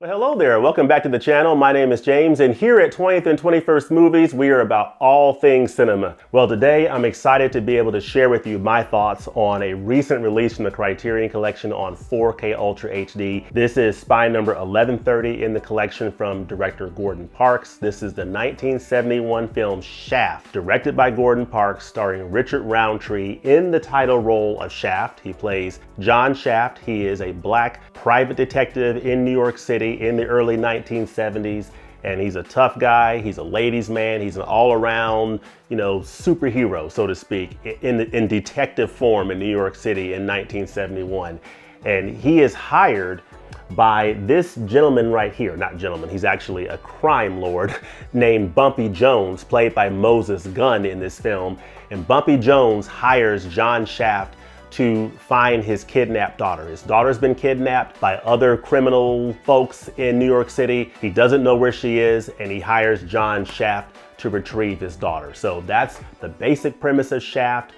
Well, hello there. Welcome back to the channel. My name is James, and here at 20th and 21st Movies, we are about all things cinema. Well, today I'm excited to be able to share with you my thoughts on a recent release from the Criterion Collection on 4K Ultra HD. This is spine number 1130 in the collection from director Gordon Parks. This is the 1971 film Shaft, directed by Gordon Parks, starring Richard Roundtree in the title role of Shaft. He plays John Shaft. He is a black private detective in New York City in the early 1970s, and he's a tough guy. He's a ladies' man. He's an all-around, superhero, so to speak, in detective form in New York City in 1971. And he is hired by this gentleman right here. Not gentleman, he's actually a crime lord named Bumpy Jones, played by Moses Gunn in this film. And Bumpy Jones hires John Shaft to find his kidnapped daughter. His daughter's been kidnapped by other criminal folks in New York City. He doesn't know where she is, and he hires John Shaft to retrieve his daughter. So that's the basic premise of Shaft,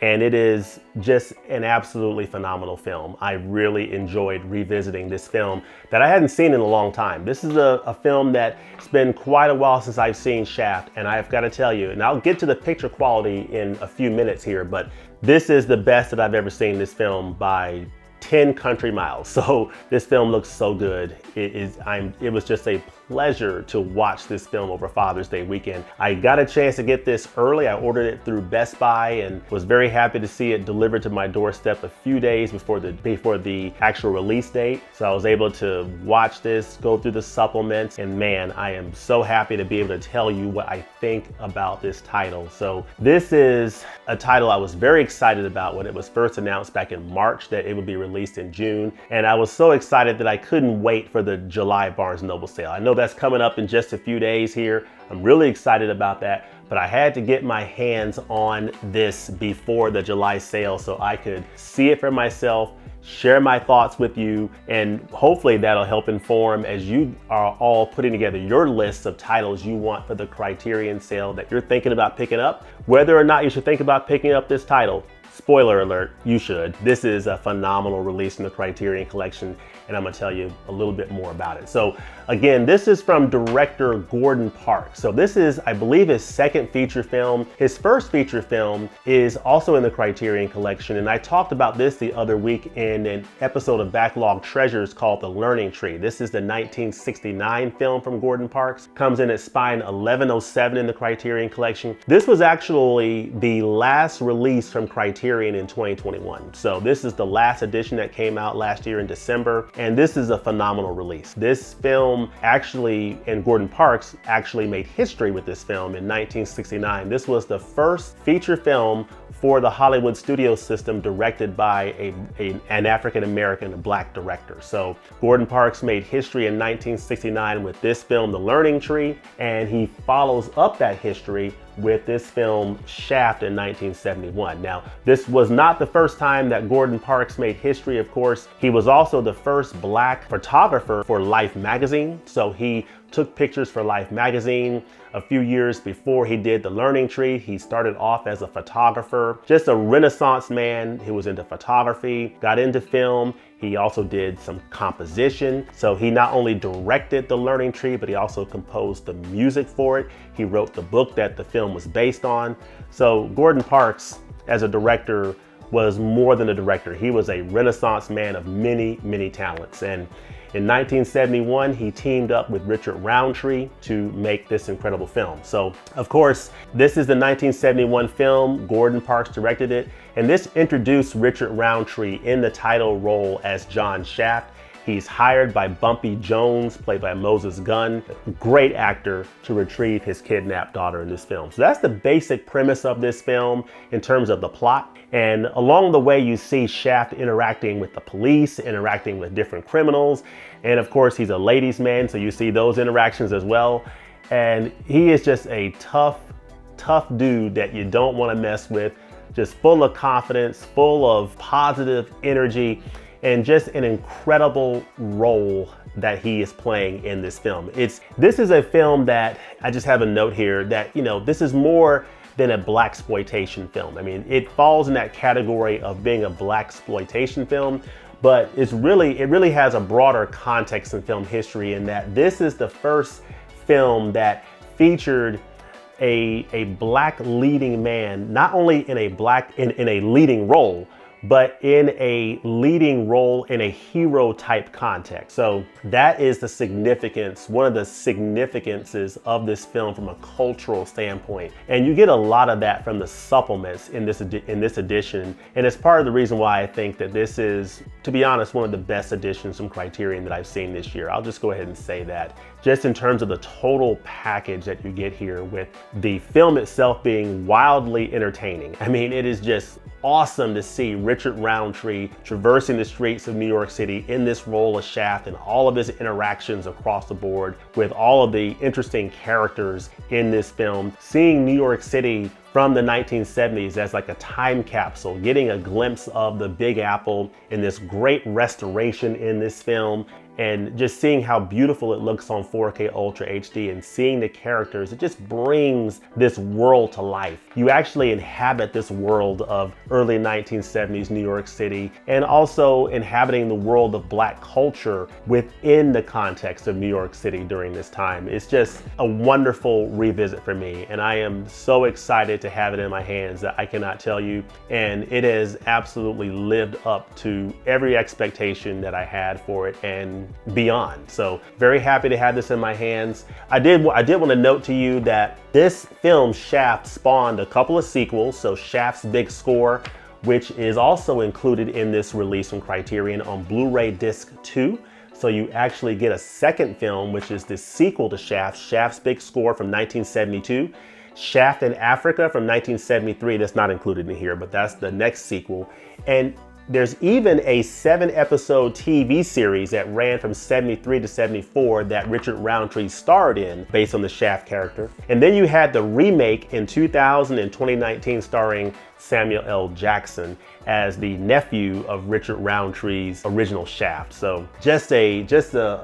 and it is just an absolutely phenomenal film. I really enjoyed revisiting this film that I hadn't seen in a long time. This is a film that it's been quite a while since I've seen Shaft, and I've got to tell you, and I'll get to the picture quality in a few minutes here, but this is the best that I've ever seen this film by 10 country miles. So this film looks so good. It was just a pleasure to watch this film over Father's Day weekend. I got a chance to get this early. I ordered it through Best Buy and was very happy to see it delivered to my doorstep a few days before the actual release date. So I was able to watch this, go through the supplements, and man, I am so happy to be able to tell you what I think about this title. So this is a title I was very excited about when it was first announced back in March that it would be released in June. And I was so excited that I couldn't wait for the July Barnes & Noble sale. I know that's coming up in just a few days here. I'm really excited about that, but I had to get my hands on this before the July sale so I could see it for myself, share my thoughts with you, and hopefully that'll help inform as you are all putting together your list of titles you want for the Criterion sale that you're thinking about picking up, whether or not you should think about picking up this title. Spoiler alert, you should. This is a phenomenal release in the Criterion Collection, and I'm gonna tell you a little bit more about it. So again, this is from director Gordon Parks. So this is, I believe, his second feature film. His first feature film is also in the Criterion Collection, and I talked about this the other week in an episode of Backlog Treasures called The Learning Tree. This is the 1969 film from Gordon Parks. Comes in at spine 1107 in the Criterion Collection. This was actually the last release from Criterion in 2021. So this is the last edition that came out last year in December, and this is a phenomenal release. This film actually, and Gordon Parks actually made history with this film in 1969. This was the first feature film for the Hollywood studio system directed by an African-American black director. So Gordon Parks made history in 1969 with this film, The Learning Tree, and he follows up that history with this film Shaft in 1971. Now, this was not the first time that Gordon Parks made history, of course. He was also the first black photographer for Life magazine. So he took pictures for Life magazine a few years before he did The Learning Tree. He started off as a photographer, just a Renaissance man who was into photography, got into film. He also did some composition. So he not only directed The Learning Tree, but he also composed the music for it. He wrote the book that the film was based on. So Gordon Parks, as a director, was more than a director. He was a Renaissance man of many, many talents. And in 1971, he teamed up with Richard Roundtree to make this incredible film. So, of course, this is the 1971 film. Gordon Parks directed it, and this introduced Richard Roundtree in the title role as John Shaft. He's hired by Bumpy Jones, played by Moses Gunn, a great actor, to retrieve his kidnapped daughter in this film. So that's the basic premise of this film in terms of the plot. And along the way, you see Shaft interacting with the police, interacting with different criminals. And of course, he's a ladies' man, so you see those interactions as well. And he is just a tough dude that you don't want to mess with, just full of confidence, full of positive energy, and just an incredible role that he is playing in this film. This is a film that, I just have a note here that, this is more than a blaxploitation film. I mean, it falls in that category of being a blaxploitation film, but it really has a broader context in film history in that this is the first film that featured a black leading man, not only in a leading role, but in a leading role in a hero type context. So that is the significance, one of the significances of this film from a cultural standpoint. And you get a lot of that from the supplements in this edition. And it's part of the reason why I think that this is, to be honest, one of the best editions from Criterion that I've seen this year. I'll just go ahead and say that. Just in terms of the total package that you get here, with the film itself being wildly entertaining. I mean, it is just awesome to see Richard Roundtree traversing the streets of New York City in this role of Shaft and all of his interactions across the board with all of the interesting characters in this film. Seeing New York City from the 1970s as like a time capsule, getting a glimpse of the Big Apple in this great restoration in this film, and just seeing how beautiful it looks on 4K Ultra HD and seeing the characters, it just brings this world to life. You actually inhabit this world of early 1970s New York City, and also inhabiting the world of black culture within the context of New York City during this time. It's just a wonderful revisit for me, and I am so excited to have it in my hands that I cannot tell you. And it has absolutely lived up to every expectation that I had for it and beyond. So very happy to have this in my hands. I did want to note to you that this film, Shaft, spawned a couple of sequels. So Shaft's Big Score, which is also included in this release from Criterion on Blu-ray Disc 2. So you actually get a second film, which is the sequel to Shaft, Shaft's Big Score from 1972. Shaft in Africa from 1973, that's not included in here, but that's the next sequel. And there's even a 7-episode TV series that ran from 73 to 74 that Richard Roundtree starred in based on the Shaft character. And then you had the remake in 2000 and 2019 starring Samuel L. Jackson as the nephew of Richard Roundtree's original Shaft. So just a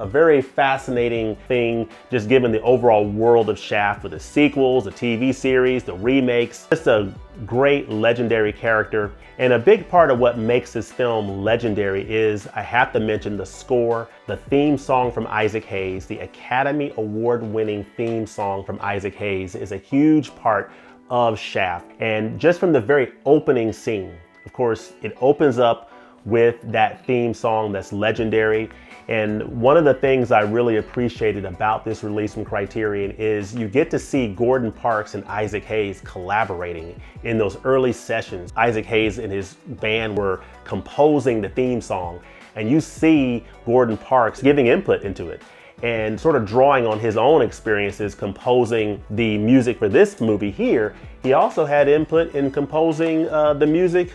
very fascinating thing, just given the overall world of Shaft with the sequels, the TV series, the remakes. Just a great legendary character. And a big part of what makes this film legendary is, I have to mention, the score, the theme song from Isaac Hayes. The Academy Award-winning theme song from Isaac Hayes is a huge part of Shaft. And just from the very opening scene, of course, it opens up with that theme song that's legendary. And one of the things I really appreciated about this release from Criterion is you get to see Gordon Parks and Isaac Hayes collaborating in those early sessions. Isaac Hayes and his band were composing the theme song, and you see Gordon Parks giving input into it and sort of drawing on his own experiences composing the music for this movie here. He also had input in composing the music,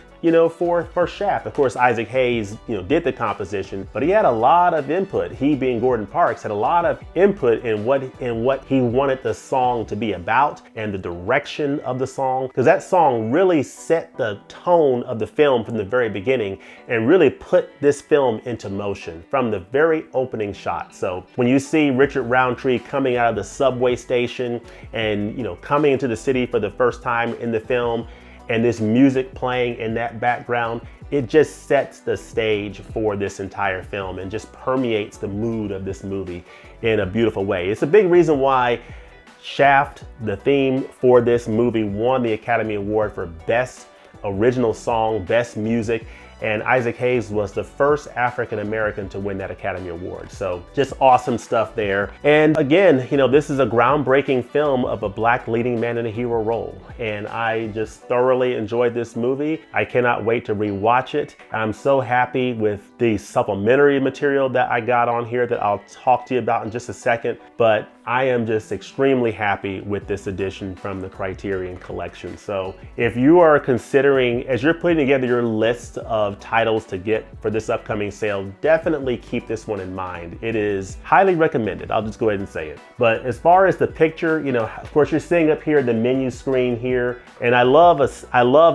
for Shaft. Of course, Isaac Hayes, did the composition, but he had a lot of input. He, being Gordon Parks, had a lot of input in what he wanted the song to be about and the direction of the song, because that song really set the tone of the film from the very beginning and really put this film into motion from the very opening shot. So when you see Richard Roundtree coming out of the subway station and, coming into the city for the first time in the film, and this music playing in that background, it just sets the stage for this entire film and just permeates the mood of this movie in a beautiful way. It's a big reason why Shaft, the theme for this movie, won the Academy Award for Best Original Song, Best Music, and Isaac Hayes was the first African American to win that Academy Award. So just awesome stuff there. And again, this is a groundbreaking film of a black leading man in a hero role. And I just thoroughly enjoyed this movie. I cannot wait to rewatch it. I'm so happy with the supplementary material that I got on here that I'll talk to you about in just a second. But I am just extremely happy with this edition from the Criterion Collection. So if you are considering, as you're putting together your list of titles to get for this upcoming sale, definitely keep this one in mind. It is highly recommended. I'll just go ahead and say it. But as far as the picture, of course, you're seeing up here the menu screen here, and I love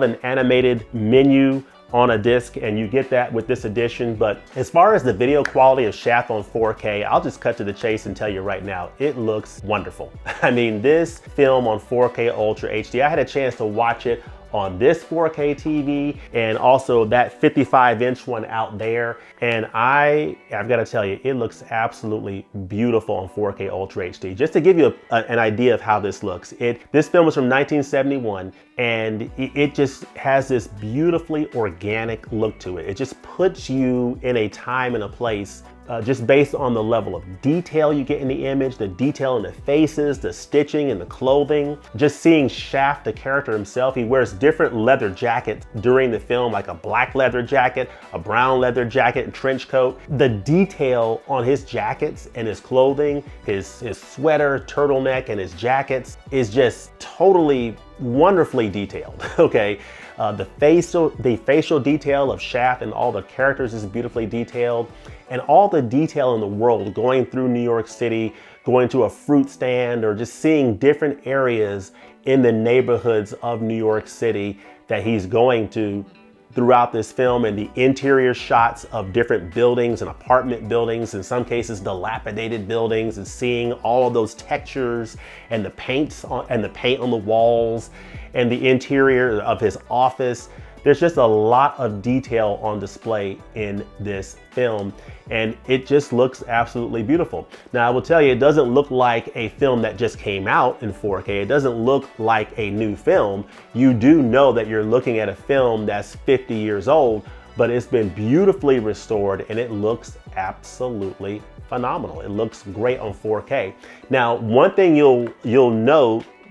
an animated menu on a disc, and you get that with this edition. But as far as the video quality of Shaft on 4K, I'll just cut to the chase and tell you right now, it looks wonderful. I mean, this film on 4K Ultra HD, I had a chance to watch it on this 4K TV and also that 55-inch one out there. And I've got to tell you, it looks absolutely beautiful on 4K Ultra HD. Just to give you an idea of how this looks, this film was from 1971, and it just has this beautifully organic look to it. It just puts you in a time and a place just based on the level of detail you get in the image, the detail in the faces, the stitching and the clothing. Just seeing Shaft, the character himself, he wears different leather jackets during the film, like a black leather jacket, a brown leather jacket, and trench coat. The detail on his jackets and his clothing, his sweater, turtleneck, and his jackets is just totally wonderfully detailed, okay? The facial detail of Shaft and all the characters is beautifully detailed, and all the detail in the world, going through New York City, going to a fruit stand, or just seeing different areas in the neighborhoods of New York City that he's going to throughout this film, and the interior shots of different buildings and apartment buildings, in some cases dilapidated buildings, and seeing all of those textures and the paint on the walls and the interior of his office. There's just a lot of detail on display in this film, and it just looks absolutely beautiful. Now, I will tell you, it doesn't look like a film that just came out in 4K. It doesn't look like a new film. You do know that you're looking at a film that's 50 years old, but it's been beautifully restored, and it looks absolutely phenomenal. It looks great on 4K. Now, one thing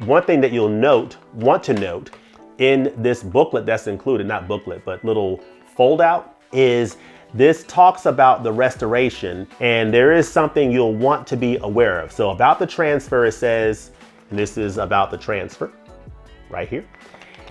want to note in this booklet that's included, not booklet, but little fold out, is this talks about the restoration, and there is something you'll want to be aware of. So about the transfer, it says, and this is about the transfer right here.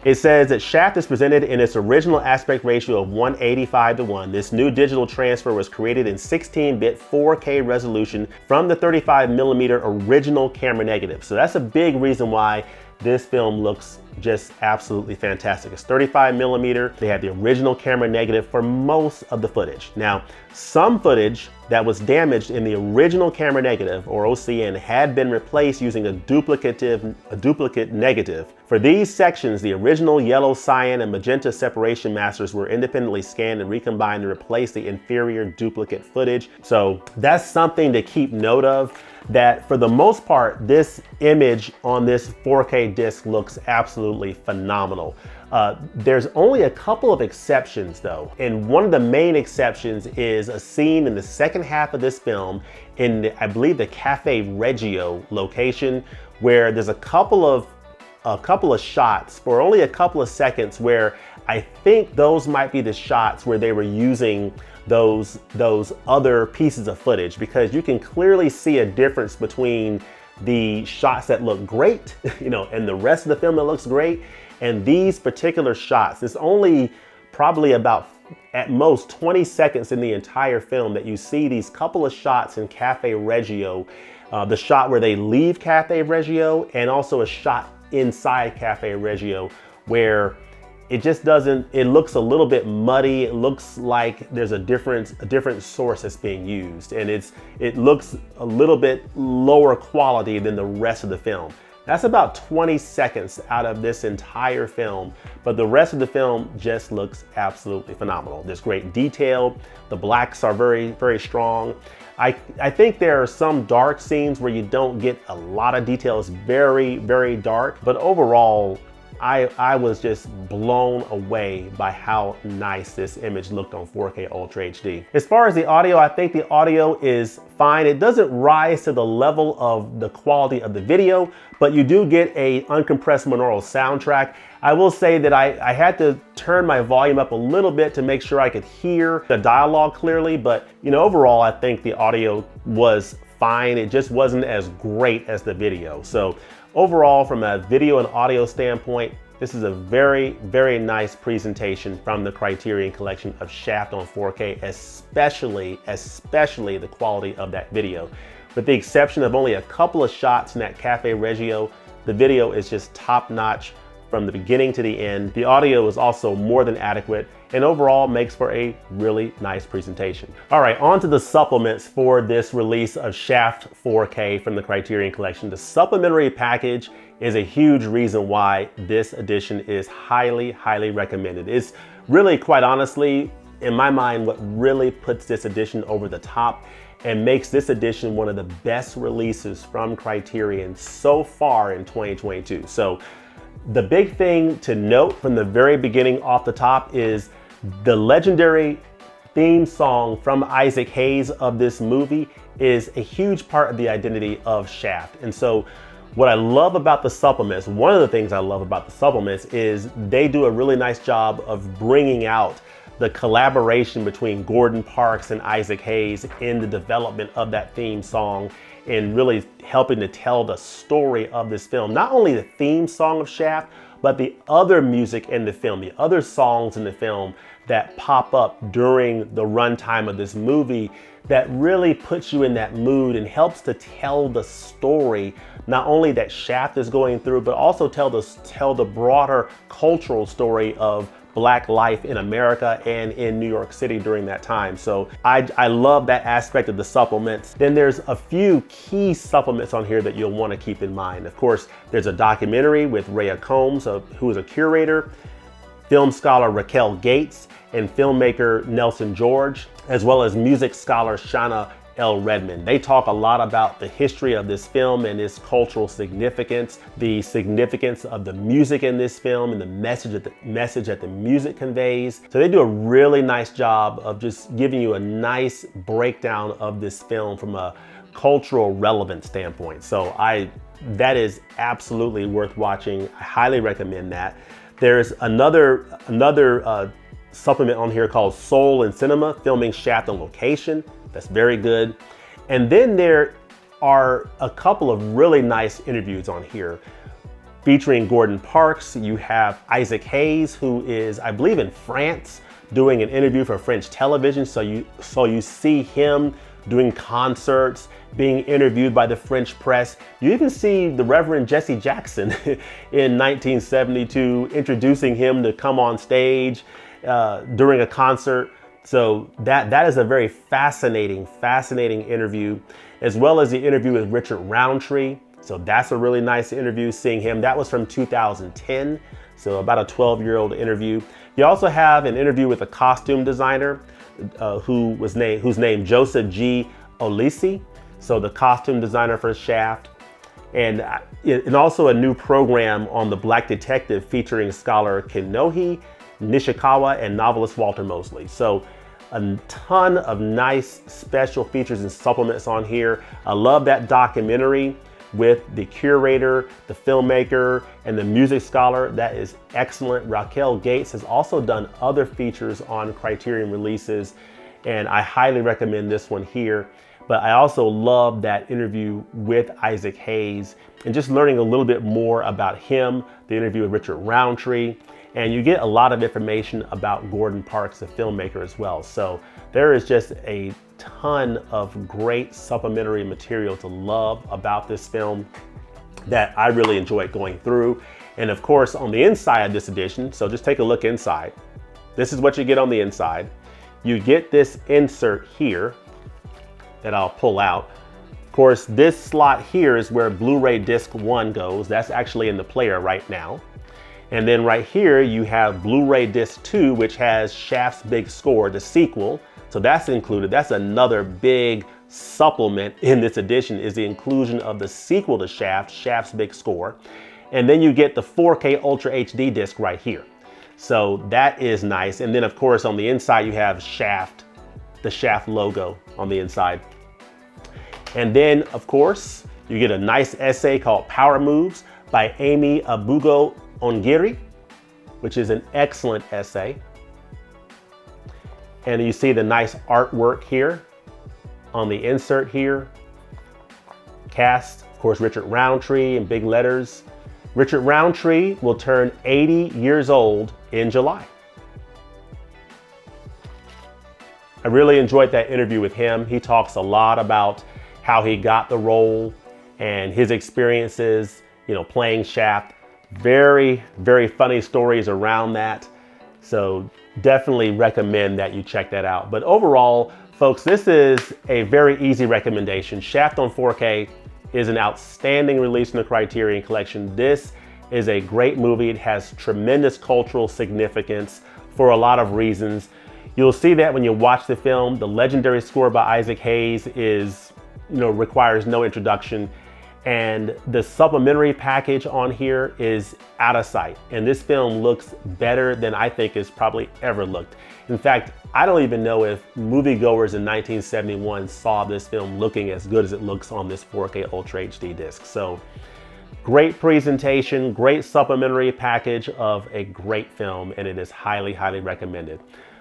It says that Shaft is presented in its original aspect ratio of 1:85:1. This new digital transfer was created in 16-bit 4K resolution from the 35mm original camera negative. So that's a big reason why this film looks just absolutely fantastic. It's 35mm. They had the original camera negative for most of the footage. Now, some footage that was damaged in the original camera negative, or OCN, had been replaced using a duplicate negative. For these sections, the original yellow, cyan, and magenta separation masters were independently scanned and recombined to replace the inferior duplicate footage. So that's something to keep note of, that for the most part, this image on this 4K disc looks absolutely phenomenal. There's only a couple of exceptions though, and one of the main exceptions is a scene in the second half of this film in I believe the Cafe Reggio location, where there's a couple of shots for only a couple of seconds where I think those might be the shots where they were using those other pieces of footage, because you can clearly see a difference between the shots that look great, and the rest of the film that looks great, and these particular shots. It's only probably about at most 20 seconds in the entire film that you see these couple of shots in Cafe Reggio, the shot where they leave Cafe Reggio, and also a shot inside Cafe Reggio where it just doesn't, it looks a little bit muddy. It looks like there's a different source that's being used, and it looks a little bit lower quality than the rest of the film. That's about 20 seconds out of this entire film, but the rest of the film just looks absolutely phenomenal. There's great detail. The blacks are very, very strong. I think there are some dark scenes where you don't get a lot of detail. It's very, very dark, but overall, I was just blown away by how nice this image looked on 4K Ultra HD. As far as the audio, I think the audio is fine. It doesn't rise to the level of the quality of the video, but you do get a uncompressed monaural soundtrack. I will say that I had to turn my volume up a little bit to make sure I could hear the dialogue clearly, but overall, I think the audio was fine. It just wasn't as great as the video. So overall, from a video and audio standpoint, this is a very, very nice presentation from the Criterion Collection of Shaft on 4K, especially the quality of that video. With the exception of only a couple of shots in that Cafe Reggio, the video is just top notch from the beginning to the end. The audio is also more than adequate, and overall makes for a really nice presentation. All right, on to the supplements for this release of Shaft 4K from the Criterion Collection. The supplementary package is a huge reason why this edition is highly, highly recommended. It's really, quite honestly, in my mind, what really puts this edition over the top and makes this edition one of the best releases from Criterion so far in 2022. So the big thing to note from the very beginning off the top is the legendary theme song from Isaac Hayes of this movie is a huge part of the identity of Shaft. And so what I love about the supplements, one of the things I love about the supplements is they do a really nice job of bringing out the collaboration between Gordon Parks and Isaac Hayes in the development of that theme song and really helping to tell the story of this film. Not only the theme song of Shaft, but the other music in the film, the other songs in the film that pop up during the runtime of this movie that really puts you in that mood and helps to tell the story, not only that Shaft is going through, but also tell the broader cultural story of Black life in America and in New York City during that time. So I love that aspect of the supplements. Then there's a few key supplements on here that you'll want to keep in mind. Of course, there's a documentary with Rhea Combs, who is a curator, film scholar Raquel Gates, and filmmaker Nelson George, as well as music scholar Shauna L. Redmond. They talk a lot about the history of this film and its cultural significance, the significance of the music in this film and the message that the music conveys. So they do a really nice job of just giving you a nice breakdown of this film from a cultural relevance standpoint. So that is absolutely worth watching. I highly recommend that. There's another supplement on here called Soul in Cinema, filming Shaft on location. That's very good. And then there are a couple of really nice interviews on here featuring Gordon Parks. You have Isaac Hayes, who is, I believe, in France doing an interview for French television. So you see him doing concerts, being interviewed by the French press. You even see the Reverend Jesse Jackson in 1972 introducing him to come on stage during a concert. So that is a very fascinating interview, as well as the interview with Richard Roundtree. So that's a really nice interview, seeing him. That was from 2010, so about a 12-year-old interview. You also have an interview with a costume designer who's named Joseph G. Olisi, so the costume designer for Shaft. And also a new program on the Black Detective featuring scholar Kenohi Nishikawa and novelist Walter Mosley. So a ton of nice special features and supplements on here. I love that documentary with the curator, the filmmaker, and the music scholar. That is excellent. Raquel Gates has also done other features on Criterion releases, and I highly recommend this one here. But I also love that interview with Isaac Hayes and just learning a little bit more about him, the interview with Richard Roundtree. And you get a lot of information about Gordon Parks, the filmmaker, as well. So there is just a ton of great supplementary material to love about this film that I really enjoyed going through. And of course, on the inside of this edition, so just take a look inside. This is what you get on the inside. You get this insert here that I'll pull out. Of course, this slot here is where Blu-ray Disc 1 goes. That's actually in the player right now. And then right here, you have Blu-ray Disc 2, which has Shaft's big score, the sequel. So that's included. That's another big supplement in this edition, is the inclusion of the sequel to Shaft, Shaft's big score. And then you get the 4K Ultra HD disc right here. So that is nice. And then of course, on the inside, you have Shaft, the Shaft logo on the inside. And then of course, you get a nice essay called Power Moves by Amy Abugo Ongiri, which is an excellent essay. And you see the nice artwork here on the insert here. Cast, of course, Richard Roundtree in big letters. Richard Roundtree will turn 80 years old in July. I really enjoyed that interview with him. He talks a lot about how he got the role and his experiences, playing Shaft. Very, very funny stories around that. So definitely recommend that you check that out. But overall, folks, this is a very easy recommendation. Shaft on 4K is an outstanding release in the Criterion Collection. This is a great movie. It has tremendous cultural significance for a lot of reasons. You'll see that when you watch the film. The legendary score by Isaac Hayes requires no introduction. And the supplementary package on here is out of sight. And this film looks better than I think it's probably ever looked. In fact, I don't even know if moviegoers in 1971 saw this film looking as good as it looks on this 4K Ultra HD disc. So great presentation, great supplementary package of a great film, and it is highly, highly recommended.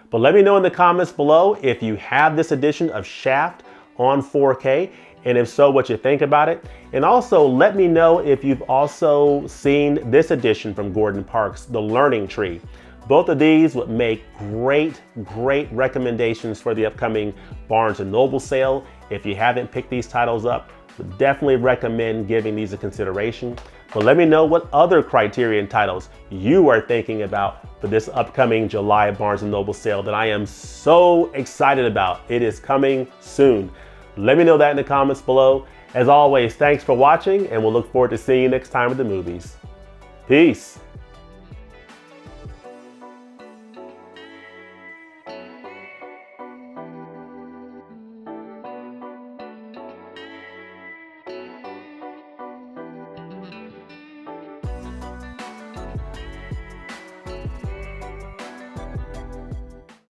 But let me know in the comments below if you have this edition of Shaft on 4K, and if so, what you think about it. And also let me know if you've also seen this edition from Gordon Parks, The Learning Tree. Both of these would make great, great recommendations for the upcoming Barnes & Noble sale. If you haven't picked these titles up, would definitely recommend giving these a consideration. But let me know what other Criterion titles you are thinking about for this upcoming July Barnes & Noble sale that I am so excited about. It is coming soon. Let me know that in the comments below. As always, thanks for watching, and we'll look forward to seeing you next time at the movies. Peace.